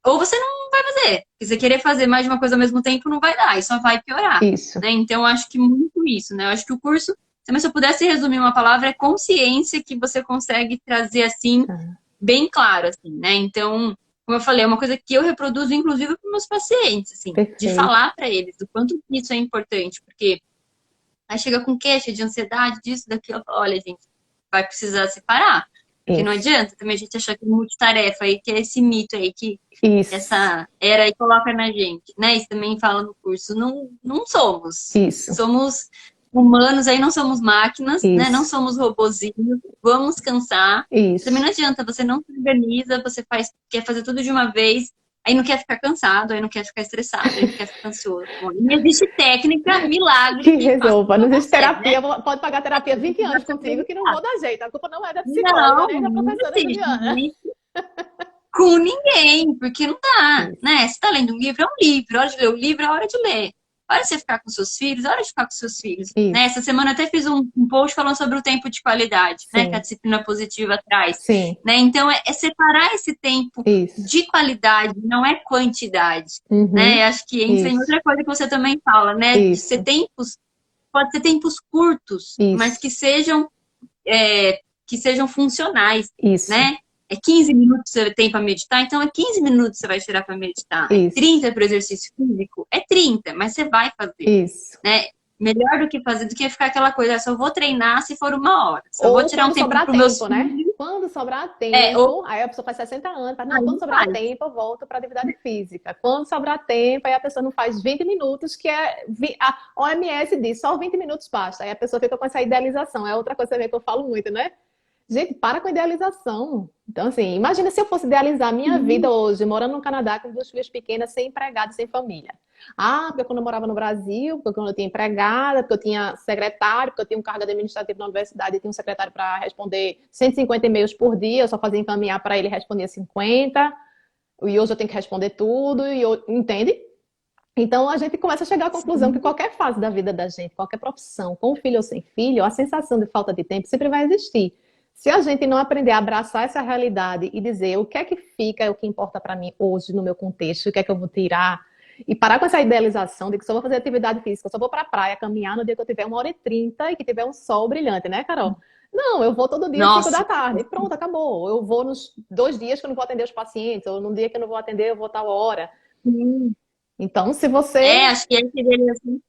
ou você não vai fazer. Porque você querer fazer mais de uma coisa ao mesmo tempo não vai dar, e só vai piorar. isso. Né? Então, acho que muito isso, né? Eu acho que o curso, também se eu pudesse resumir uma palavra, é consciência que você consegue trazer assim, Ah, bem claro, assim, né? Então, como eu falei, é uma coisa que eu reproduzo, inclusive, para meus pacientes, assim, de perfeito. falar para eles o quanto isso é importante, porque aí chega com queixa de ansiedade, disso, daquilo, eu falo, olha, gente, vai precisar separar. Porque não Isso, adianta também a gente achar que é multitarefa aí, que é esse mito aí que isso, essa era e coloca na gente, né? Isso também fala no curso. Não, não somos. isso, Somos humanos, aí não somos máquinas, né? Não isso, somos robozinhos. Vamos cansar. Também isso. não adianta, você não se organiza, você quer fazer tudo de uma vez, aí não quer ficar cansado, aí não quer ficar estressado, aí não quer ficar ansioso. Bom, não existe técnica, milagre Que que faça resolva. por Não existe você, né? terapia. Pode pagar terapia 20 anos Você contigo que não vou dar jeito. A culpa não é da psicóloga, não, nem da não professora existe Juliana. com ninguém, porque não dá, Isso, né? Você tá lendo um livro, é um livro, a hora de ler o livro é a hora de ler. A hora de você ficar com seus filhos, é a hora de ficar com seus filhos. Né? isso. Essa semana eu até fiz um post falando sobre o tempo de qualidade, né? Que a Sim, disciplina positiva traz. sim, Né? Então, é separar esse tempo isso. de qualidade, não é quantidade. Né? Uhum, Acho que entra em isso, outra coisa que você também fala, né? De ser isso, tempos, pode ser tempos curtos, mas isso, que sejam funcionais, isso, né? É 15 minutos que você tem para meditar, então é 15 minutos que você vai tirar para meditar. É isso, 30 para o exercício físico? É 30, mas você vai fazer, isso. né? melhor do que fazer, do que ficar aquela coisa, só vou treinar se for 1 hora. Só vou Ou tirar um quando tempo sobrar pro meus tempo, né? filhos. Quando sobrar Ou tempo, aí a pessoa faz 60 anos, faz, não, aí quando sobrar faz. tempo, eu volto para atividade física. Quando sobrar tempo, aí a pessoa não faz 20 minutos, que é. A OMS diz, só 20 minutos basta. Aí a pessoa fica com essa idealização. É outra coisa também que eu falo muito, né? Gente, para com a idealização. Então, assim, imagina se eu fosse idealizar a minha vida hoje, morando no Canadá com 2 filhas pequenas, sem empregado, sem família. Ah, porque quando eu morava no Brasil, porque quando eu tinha empregada, porque eu tinha secretário, porque eu tinha um cargo administrativo na universidade e tinha um secretário para responder 150 e-mails por dia, eu só fazia encaminhar para ele e respondia 50. E hoje eu tenho que responder tudo, entende? Então a gente começa a chegar à conclusão que Sim. qualquer fase da vida da gente, qualquer profissão, com filho ou sem filho, a sensação de falta de tempo sempre vai existir. Se a gente não aprender a abraçar essa realidade e dizer o que é que fica, o que importa para mim hoje no meu contexto, o que é que eu vou tirar, e parar com essa idealização de que só vou fazer atividade física, só vou para a praia caminhar no dia que eu tiver 1h30 e que tiver um sol brilhante, né, Carol? Não, eu vou todo dia às 5 da Nossa, tarde, pronto, acabou. Eu vou nos 2 dias que eu não vou atender os pacientes, ou num dia que eu não vou atender, eu vou tal hora. sim. Então, se você. Acho que esse dele, assim,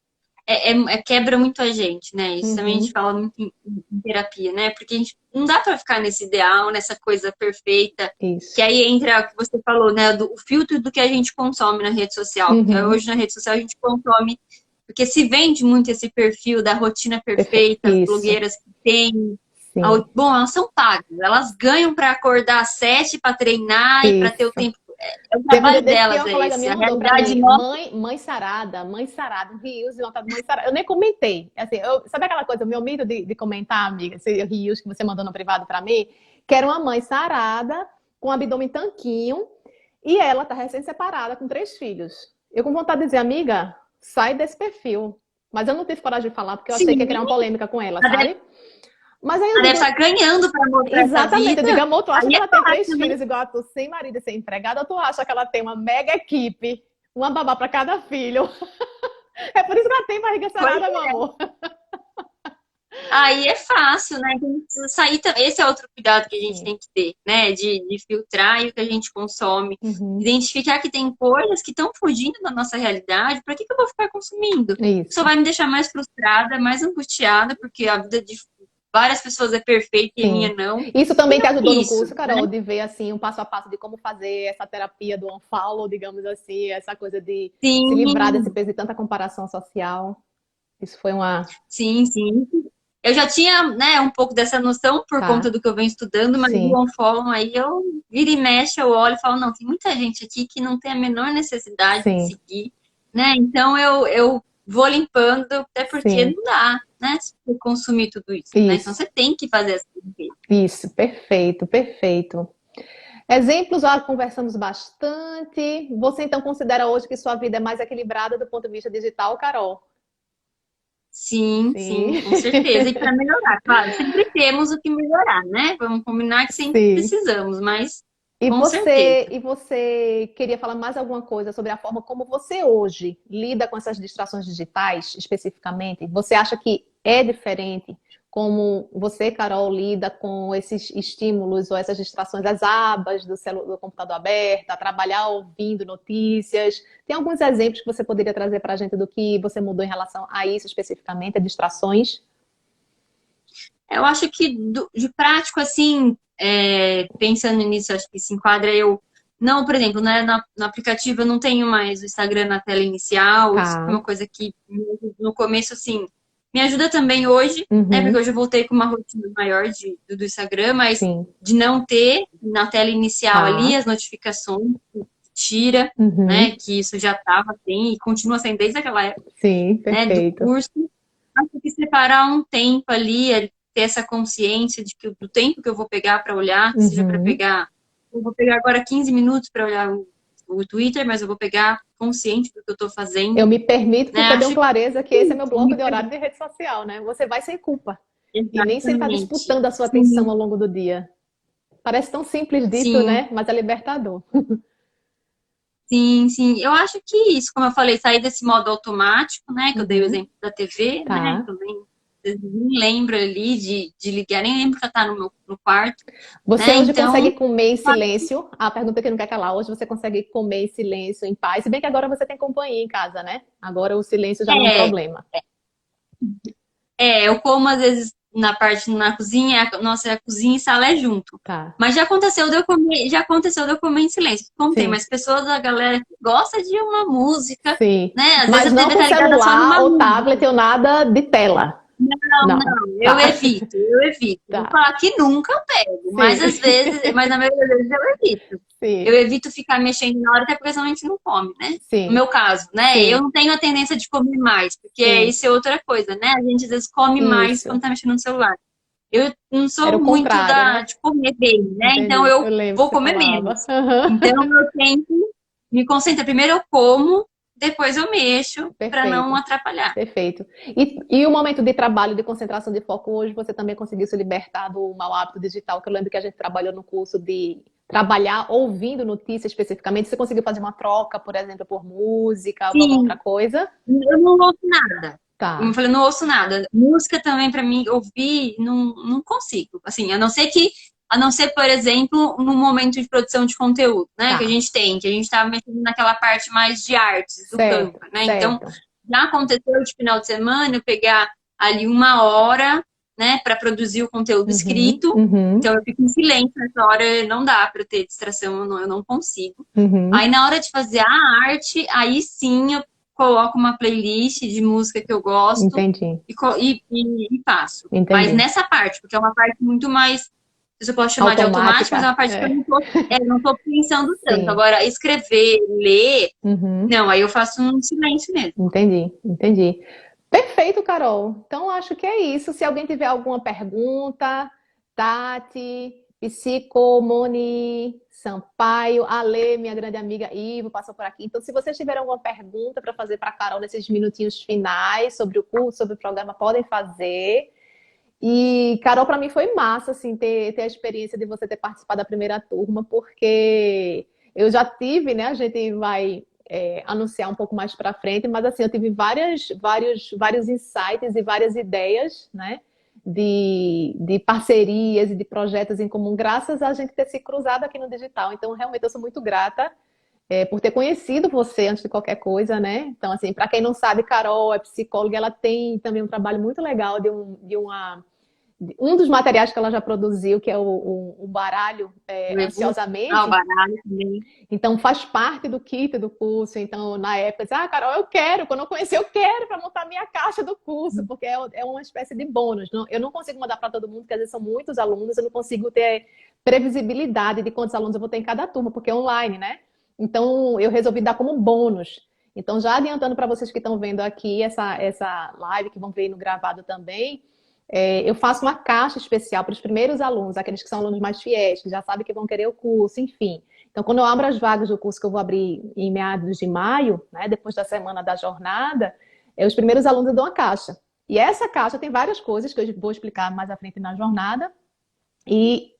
quebra muito a gente, né? Isso também a gente Uhum, fala muito em terapia, né? Porque a gente não dá pra ficar nesse ideal, nessa coisa perfeita, que isso. aí entra o que você falou, né? O filtro do que a gente consome na rede social. Porque Uhum, hoje na rede social a gente consome, porque se vende muito esse perfil da rotina perfeita, as isso, blogueiras que têm. sim, Bom, elas são pagas, elas ganham pra acordar às 7 pra treinar e pra ter o isso. tempo. É o Teve um dia trabalho desse que delas, uma é colega esse. minha A mandou pra realidade mim, nossa, mãe sarada, um rios e uma mãe sarada. Eu nem comentei. Assim, sabe aquela coisa, o meu medo de comentar, amiga, esse rios que você mandou no privado pra mim, que era uma mãe sarada, com o abdômen tanquinho, e ela tá recém-separada com 3 filhos. Eu com vontade de dizer, amiga, sai desse perfil. Mas eu não tive coragem de falar, porque eu achei que ia criar sim, uma polêmica com ela, ela sabe? Mas aí eu deve digo, estar ganhando para mostrar essa exatamente, eu vida. digo, amor, tu acha Aí que é ela tem três fácil, né? filhos igual a tu, sem marido e sem empregada, ou tu acha que ela tem uma mega equipe, uma babá para cada filho? É por isso que ela tem barriga Pois sarada, meu é. amor. Aí é fácil, né? Tem que sair também. Esse é outro cuidado que a gente Sim. tem que ter, né? De filtrar o que a gente consome. Uhum. Identificar que tem coisas que estão fugindo da nossa realidade. Para que eu vou ficar consumindo? Só Isso, vai me deixar mais frustrada, mais angustiada, porque a vida de várias pessoas é perfeita e a sim. minha não. Isso E também te não é ajudou no isso, curso, né? Carol, de ver assim um passo a passo de como fazer essa terapia do unfollow, digamos assim, essa coisa de se livrar desse Sim, peso de tanta comparação social. Isso foi uma. sim, sim. Eu já tinha, né, um pouco dessa noção por conta Tá, do que eu venho estudando, mas o sim, unfollow aí eu vira e mexe, eu olho e falo, não, tem muita gente aqui que não tem a menor necessidade de sim, seguir, né? Então eu vou limpando, até porque sim. não dá, né? Se você consumir tudo isso, né? Então Isso, você tem que fazer essa limpeza. isso, perfeito, perfeito. Exemplos, já conversamos bastante. Você então considera hoje que sua vida é mais equilibrada do ponto de vista digital, Carol? Sim, sim, Sim, com certeza. E para melhorar, claro, sempre temos o que melhorar, né? Vamos combinar que sempre sim. precisamos, mas E com você, certeza. e você queria falar mais alguma coisa sobre a forma como você hoje lida com essas distrações digitais, especificamente? Você acha que é diferente como você, Carol, lida com esses estímulos ou essas distrações, as abas do computador aberto, a trabalhar ouvindo notícias? Tem alguns exemplos que você poderia trazer para a gente do que você mudou em relação a isso especificamente, a distrações? Eu acho que de prático, assim, pensando nisso, acho que se enquadra eu. Não, por exemplo, né, no aplicativo eu não tenho mais o Instagram na tela inicial. Isso é Tá. uma coisa que no começo, assim, me ajuda também hoje, né? Porque Uhum. hoje eu voltei com uma rotina maior do Instagram, mas Sim. de não ter na tela inicial ali Tá. as notificações, tira, né? Uhum. Que isso já estava assim e continua sendo desde aquela época, Sim, né, do perfeito. curso. Acho que separar um tempo ali, ter essa consciência de que do tempo que eu vou pegar para olhar, seja para Uhum. pegar, eu vou pegar agora 15 minutos para olhar o Twitter, mas eu vou pegar consciente do que eu estou Eu fazendo, me permito né? porque eu tenho Acho que clareza que esse é meu bloco me de horário de rede social, né? Você vai sem culpa. E nem sem estar exatamente. disputando a sua atenção Sim, ao longo do dia. Parece tão simples dito, sim, né? Mas é libertador. sim, sim. Eu acho que isso, como eu falei, sair desse modo automático, né? Que eu dei o Uhum. exemplo da TV, né? Tá. Que eu nem lembro ali de ligar, nem lembro que ela tá no quarto, Você né? hoje consegue Então, comer em silêncio? A pergunta que não quer calar. Hoje você consegue comer em silêncio, em paz. Se bem que agora você tem companhia em casa, né? Agora o silêncio já não é um é, problema. Eu como às vezes na cozinha, nossa, a cozinha e sala é junto. Tá. Mas já aconteceu de eu comer em silêncio. Como tem Sim. mais pessoas, a galera que gosta de uma música, Sim. né? Às vezes Mas a não TV com tá ligada só celular numa ou música. tablet ou nada de tela. Não. Eu Tá. evito, eu evito. Vou Tá. falar que nunca eu pego, mas Sim. às vezes, mas na maioria das vezes eu evito. Eu Sim. evito ficar mexendo na hora, até porque senão a gente não come, né? No Sim. meu caso, né? Eu Sim. não tenho a tendência de comer mais, porque Sim. isso é outra coisa, né? A gente às vezes come mais Isso. quando tá mexendo no celular. Eu não Era sou o muito contrário, né? de comer bem, né? Então Entendi. eu Eu lembro que vou você comer falava. menos. Aham. Então eu tento me concentrar. Primeiro eu como, depois eu mexo, para não Perfeito. atrapalhar. Perfeito. E o momento de trabalho, de concentração, de foco hoje, você também conseguiu se libertar do mau hábito digital, que eu lembro que a gente trabalhou no curso de trabalhar ouvindo notícias especificamente. Você conseguiu fazer uma troca, por exemplo, por música, alguma outra Sim, coisa? eu não ouço nada. Como eu Tá, falei, não ouço nada. Música também, para mim, ouvir, não consigo. Assim, a não ser, por exemplo, no momento de produção de conteúdo, né? tá. Que a gente tá mexendo naquela parte mais de artes do Certo, Canva, né? Então, certo. já aconteceu de final de semana eu pegar ali uma hora, né, para produzir o conteúdo Uhum, escrito. uhum, Então, eu fico em silêncio nessa hora, não dá para ter distração, eu não consigo. uhum. Aí na hora de fazer a arte, aí sim eu coloco uma playlist de música que eu gosto Entendi, e faço. Mas entendi. nessa parte, porque é uma parte muito mais, se eu posso chamar de automática, mas é Automática, uma parte que é. eu não tô pensando tanto. Sim. Agora, escrever, ler, Uhum. não, aí eu faço um silêncio mesmo. Entendi, entendi. Perfeito, Carol. Então, acho que é isso. Se alguém tiver alguma pergunta, Tati, Psicomoni, Sampaio, Ale, minha grande amiga Ivo, passou por aqui. Então, se vocês tiverem alguma pergunta para fazer para a Carol nesses minutinhos finais sobre o curso, sobre o programa, podem fazer. E, Carol, para mim foi massa, assim, ter a experiência de você ter participado da primeira turma, porque eu já tive, né? A gente vai anunciar um pouco mais para frente, mas assim, eu tive vários insights e várias ideias, né? De parcerias e de projetos em comum, graças a gente ter se cruzado aqui no digital. Então, realmente, eu sou muito grata por ter conhecido você antes de qualquer coisa, né? Então, assim, para quem não sabe, Carol é psicóloga, ela tem também um trabalho muito legal um dos materiais que ela já produziu, que é o baralho Ah, o Ansiosamente. baralho também. Então, faz parte do kit do curso. Então, na época, eu disse, Carol, eu quero. Quando eu conheci, eu quero para montar minha caixa do curso, porque é uma espécie de bônus. Eu não consigo mandar para todo mundo, porque às vezes são muitos alunos, eu não consigo ter previsibilidade de quantos alunos eu vou ter em cada turma, porque é online, né? Então, eu resolvi dar como bônus. Então, já adiantando para vocês que estão vendo aqui essa live, que vão ver no gravado também, eu faço uma caixa especial para os primeiros alunos, aqueles que são alunos mais fiéis, que já sabem que vão querer o curso, enfim. Então, quando eu abro as vagas do curso que eu vou abrir em meados de maio, né, depois da semana da jornada, os primeiros alunos eu dou uma caixa. E essa caixa tem várias coisas que eu vou explicar mais à frente na jornada. E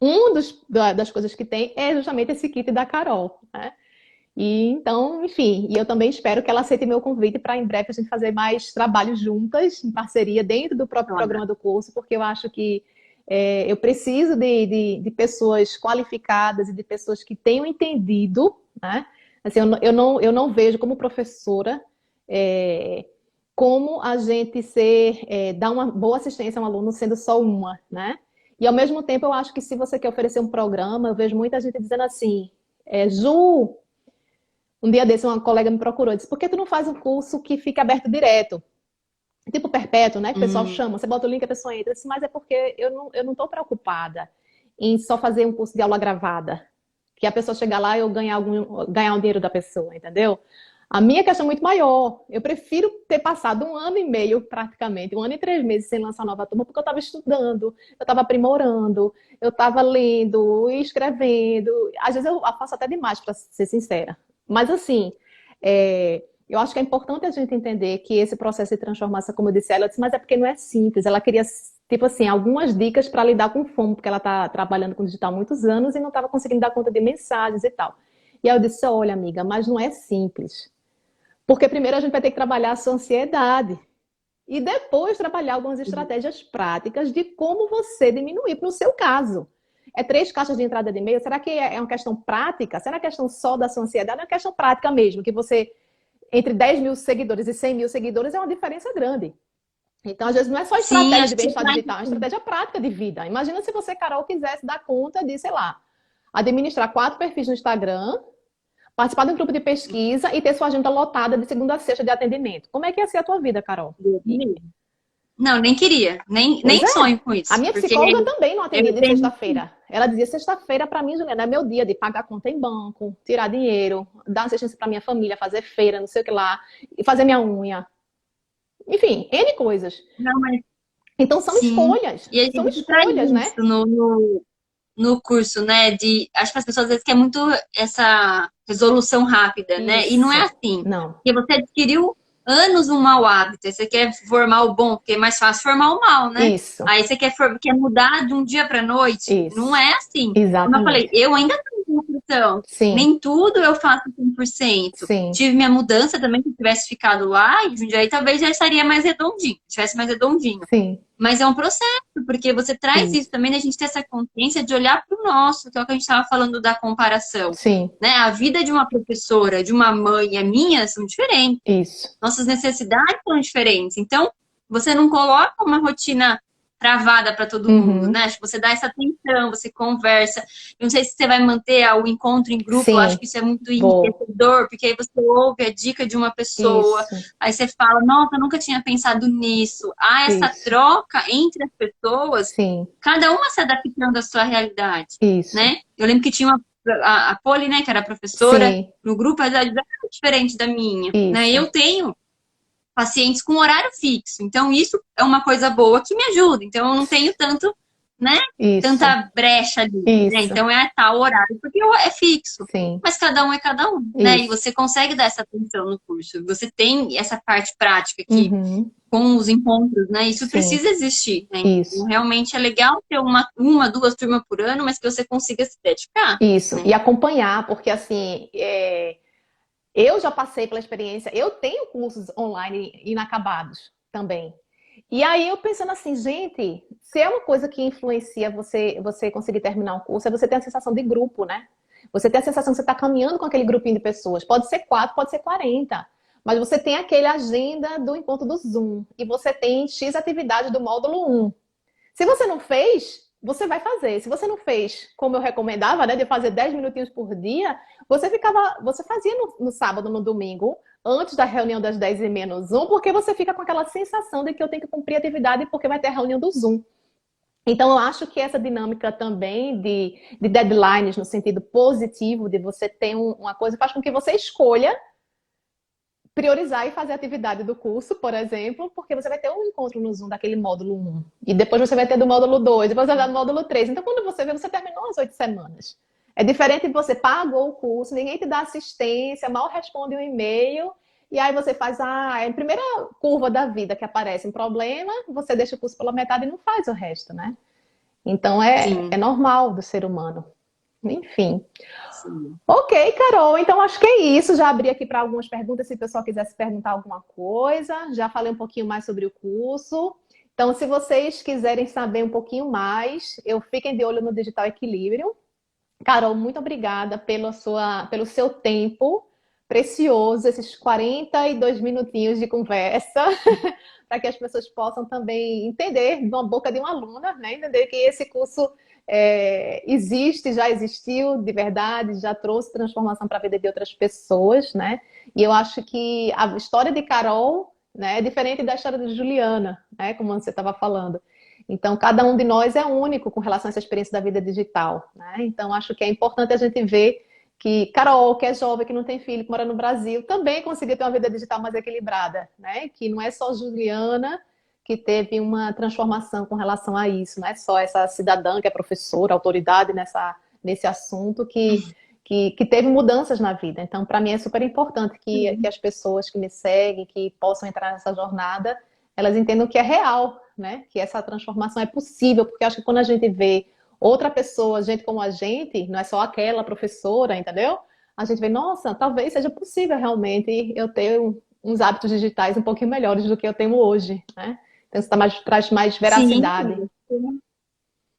das coisas que tem é justamente esse kit da Carol, né? E então, enfim, e eu também espero que ela aceite meu convite para em breve a gente fazer mais trabalhos juntas, em parceria, dentro do próprio programa do curso, porque eu acho que eu preciso de pessoas qualificadas e de pessoas que tenham entendido, né? Assim, eu não vejo como professora como a gente dar uma boa assistência a um aluno sendo só uma, né? E ao mesmo tempo eu acho que se você quer oferecer um programa, eu vejo muita gente dizendo assim, Ju, um dia desse, uma colega me procurou e disse: por que tu não faz um curso que fica aberto direto? Tipo perpétuo, né? Que o pessoal chama, você bota o link, a pessoa entra. Eu disse, mas é porque eu não estou preocupada em só fazer um curso de aula gravada. Que a pessoa chegar lá e eu ganhar o dinheiro da pessoa, entendeu? A minha questão é muito maior. Eu prefiro ter passado 1 ano e meio, praticamente, 1 ano e 3 meses sem lançar nova turma, porque eu estava estudando, eu estava aprimorando, eu estava lendo, escrevendo. Às vezes eu faço até demais, para ser sincera. Mas assim, eu acho que é importante a gente entender que esse processo de transformação, como eu disse, ela disse, mas é porque não é simples. Ela queria, tipo assim, algumas dicas para lidar com fome, porque ela está trabalhando com digital há muitos anos e não estava conseguindo dar conta de mensagens e tal. E aí eu disse, olha, amiga, mas não é simples. Porque primeiro a gente vai ter que trabalhar a sua ansiedade. E depois trabalhar algumas estratégias práticas de como você diminuir para o seu caso. 3 caixas de entrada de e-mail, será que é uma questão prática? Será que é questão só da sua ansiedade? É uma questão prática mesmo, que você, entre 10 mil seguidores e 100 mil seguidores, é uma diferença grande. Então, às vezes, não é só Sim, estratégia de acho que bem-estar digital, é uma estratégia prática de vida. Imagina se você, Carol, quisesse dar conta de, sei lá, administrar 4 perfis no Instagram, participar de um grupo de pesquisa e ter sua agenda lotada de segunda a sexta de atendimento. Como é que ia ser a tua vida, Carol? não, nem queria, Pois nem é. sonho com A isso, minha porque psicóloga também não eu atendia de tenho. sexta-feira. Ela dizia: sexta-feira, para mim, Juliana, é meu dia de pagar conta em banco, tirar dinheiro, dar assistência para minha família, fazer feira, não sei o que lá, e fazer minha unha. Enfim, N coisas. Não, mas Então, sim. E aí são você traz escolhas, né? isso no curso, né? Acho que as pessoas às vezes querem muito essa resolução rápida, né? E não é Isso. assim. Não. Porque você adquiriu anos um mau hábito, aí você quer formar o bom, porque é mais fácil formar o mal, né? Isso. Aí você quer mudar de um dia para noite. Não Isso. é assim. Como eu falei, Exatamente. eu ainda tenho construção. Sim. Nem tudo eu faço 100%. Sim. Tive minha mudança também, se eu tivesse ficado lá em Jundiaí, talvez já estaria mais redondinho, tivesse mais redondinho. Sim. Mas é um processo, porque você traz isso Isso. também, da gente ter essa consciência de olhar para o nosso, que é o que a gente estava falando da comparação. Sim. Né? A vida de uma professora, de uma mãe e a minha são diferentes. Isso. Nossas necessidades são diferentes. Então, você não coloca uma rotina travada para todo mundo, Uhum. né? Você dá essa atenção, você conversa. Eu não sei se você vai manter o encontro em grupo, eu acho Sim. que isso é muito Vou. enriquecedor, porque aí você ouve a dica de uma pessoa, Isso. aí você fala, nossa, eu nunca tinha pensado nisso. Essa Isso. troca entre as pessoas, Sim. cada uma se adaptando à sua realidade, Isso. né? Eu lembro que tinha a Poli, né, que era professora, Sim. no grupo, a idade dela é diferente da minha, né? Isso. Eu tenho pacientes com horário fixo. Então, isso é uma coisa boa que me ajuda. Então, eu não tenho tanto, né, Isso. tanta brecha ali, né? Isso. Então, é tal horário, porque é fixo. Sim. Mas cada um é cada um, né? E Isso. você consegue dar essa atenção no curso. Você tem essa parte prática aqui Uhum. com os encontros, né? Isso Sim. precisa existir, né? Isso. Então, realmente é legal ter duas turmas por ano, mas que você consiga se dedicar, Isso. né? E acompanhar, porque assim, eu já passei pela experiência, eu tenho cursos online inacabados também. E aí eu pensando assim, gente, se é uma coisa que influencia você conseguir terminar um curso, é você ter a sensação de grupo, né? Você tem a sensação que você está caminhando com aquele grupinho de pessoas. Pode ser 4, pode ser 40. Mas você tem aquele agenda do encontro do Zoom. E você tem X atividades do módulo 1. Se você não fez, você vai fazer. Se você não fez, como eu recomendava, né, de fazer 10 minutinhos por dia, você fazia no sábado, no domingo, antes da reunião das 10h30 no Zoom, porque você fica com aquela sensação de que eu tenho que cumprir a atividade porque vai ter a reunião do Zoom. Então, eu acho que essa dinâmica também de deadlines, no sentido positivo, de você ter uma coisa, faz com que você escolha priorizar e fazer a atividade do curso, por exemplo, porque você vai ter um encontro no Zoom daquele módulo 1. E depois você vai ter do módulo 2, depois você vai ter do módulo 3. Então, quando você vê, você terminou as 8 semanas. É diferente de você pagou o curso, ninguém te dá assistência, mal responde um e-mail, e aí você faz, é a primeira curva da vida que aparece um problema, você deixa o curso pela metade e não faz o resto, né? Então, é Sim, normal do ser humano. Enfim. sim. Ok, Carol, então acho que é isso. Já abri aqui para algumas perguntas, se o pessoal quisesse perguntar alguma coisa. Já falei um pouquinho mais sobre o curso. Então, se vocês quiserem saber um pouquinho mais, fiquem de olho no Digital Equilíbrio. Carol, muito obrigada pelo seu tempo precioso, esses 42 minutinhos de conversa, para que as pessoas possam também entender, de uma boca de uma aluna, né? Entender que esse curso existe, já existiu de verdade, já trouxe transformação para a vida de outras pessoas, né? E eu acho que a história de Carol, né, é diferente da história de Juliana, né? Como você estava falando. Então, cada um de nós é único com relação a essa experiência da vida digital, né? Então, acho que é importante a gente ver que Carol, que é jovem, que não tem filho, que mora no Brasil, também conseguiu ter uma vida digital mais equilibrada, né? Que não é só Juliana que teve uma transformação com relação a isso, não é só essa cidadã que é professora, autoridade nesse assunto que teve mudanças na vida. Então, para mim é super importante que as pessoas que me seguem, que possam entrar nessa jornada, elas entendam que é real, né? Que essa transformação é possível, porque acho que quando a gente vê outra pessoa, gente como a gente, não é só aquela professora, entendeu? A gente vê, nossa, talvez seja possível realmente eu ter uns hábitos digitais um pouquinho melhores do que eu tenho hoje, né? Então isso traz mais Sim, veracidade.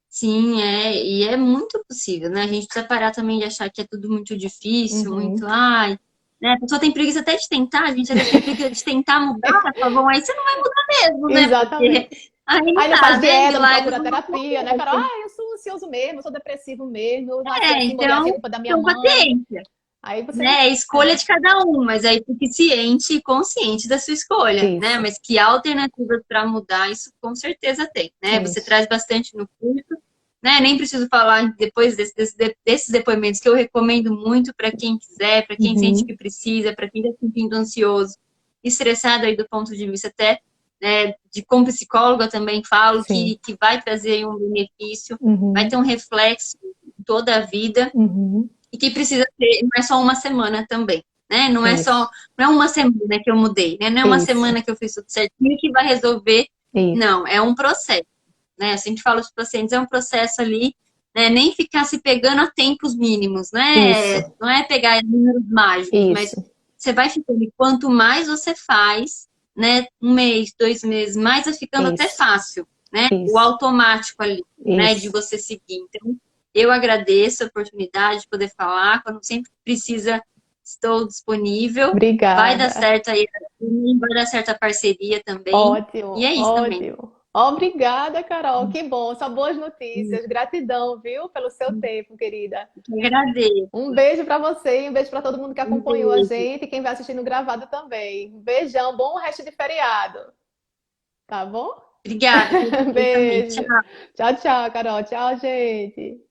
sim, e é muito possível, né? A gente precisa parar também de achar que é tudo muito difícil, Uhum. muito, ai. né? A pessoa tem preguiça até de tentar, a gente às vezes tem preguiça de tentar mudar, tá bom, aí você não vai mudar mesmo, né? Porque Exatamente. aí não Aí não dá, faz né? dieta, não Milagre procura não terapia, né, Carol? acontece. Ah, eu sou ansioso mesmo, eu sou depressivo mesmo, eu nasci assim, morri assim, Então, culpa da minha então mãe. paciência, Aí você não. né? É escolha É, de cada um, mas aí fique ciente e consciente da sua escolha, né? isso, Mas que alternativas para mudar, isso com certeza tem, né? Você isso. traz bastante no curso, né? Nem preciso falar depois desses depoimentos que eu recomendo muito para quem quiser, para quem sente Uhum, que precisa, para quem está se sentindo ansioso, estressado aí do ponto de vista até, né, de como psicóloga também falo sim. que vai trazer um benefício, vai ter Uhum, um reflexo em toda a vida uhum, e que precisa ter, não é só uma semana também, né? Não é isso, só, não é uma semana que eu mudei, né? Não é uma isso, semana que eu fiz tudo certinho que vai resolver. isso, Não, é um processo, né? Eu sempre falo para os pacientes, é um processo ali, né? Nem ficar se pegando a tempos mínimos, né? isso, Não é pegar números mágicos, mas isso, você vai ficando, e quanto mais você faz, né? Um mês, 2 meses, mais vai ficando até isso, fácil, né? O isso, automático ali, né? De isso. você seguir. Então, eu agradeço a oportunidade de poder falar. Quando sempre precisa, estou disponível. Vai dar Obrigada. certo aí, vai dar certo a parceria também. E Ótimo, é isso também. ótimo. Obrigada, Carol. Que bom, só boas notícias. Gratidão, viu, pelo seu tempo, querida. Eu agradeço. Um beijo para você e um beijo para todo mundo que Um acompanhou a beijo. gente e quem vai assistir no gravado também. Um beijão, bom resto de feriado, tá bom? Obrigada. Você também. Beijo. Tchau. Tchau, tchau, Carol. Tchau, gente.